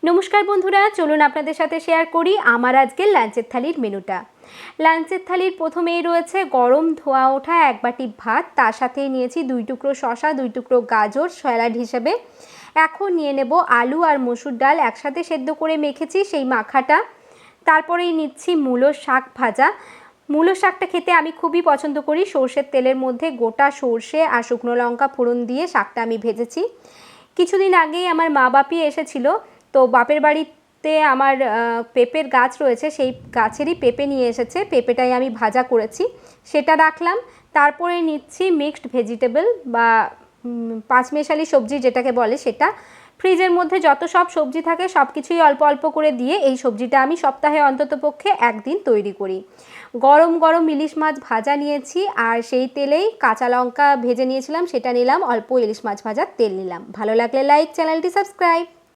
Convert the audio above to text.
নমস্কার বন্ধুরা, চলুন আপনাদের সাথে শেয়ার করি আমার আজকের লাঞ্চের থালির মেনুটা। লাঞ্চের থালির প্রথমেই রয়েছে গরম ধোয়া ওঠা এক বাটি ভাত, তার সাথেই নিয়েছি 2 টুকরো শসা, 2 টুকরো গাজর স্যালাড হিসেবে। এখন নিয়ে নেব আলু আর মসুর ডাল একসাথে সেদ্ধ করে মেখেছি সেই মাখাটা। তারপরেই নিচ্ছি মূলো শাক ভাজা। মূলো শাকটা খেতে আমি খুবই পছন্দ করি। সর্ষের তেলের মধ্যে গোটা সর্ষে আর শুকনো লঙ্কা ফোড়ন দিয়ে শাকটা আমি ভেজেছি। কিছুদিন আগেই আমার মা বাপি এসেছিল, তো বাপের বাড়িতে আমার পেঁপের গাছ রয়েছে, সেই গাছেরই পেঁপে নিয়ে এসেছে, পেঁপেটাই আমি ভাজা করেছি, সেটা রাখলাম। তারপরে নিচ্ছি মিক্সড ভেজিটেবল বা পাঁচমেশালি সবজি যেটাকে বলে সেটা। ফ্রিজের মধ্যে যত সব সবজি থাকে সব কিছুই অল্প অল্প করে দিয়ে এই সবজিটা আমি সপ্তাহে অন্ততপক্ষে একদিন তৈরি করি। গরম গরম ইলিশ মাছ ভাজা নিয়েছি, আর সেই তেলেই কাঁচা লঙ্কা ভেজে নিয়েছিলাম, সেটা নিলাম, অল্প ইলিশ মাছ ভাজার তেল নিলাম। ভালো লাগলে লাইক, চ্যানেলটি সাবস্ক্রাইব।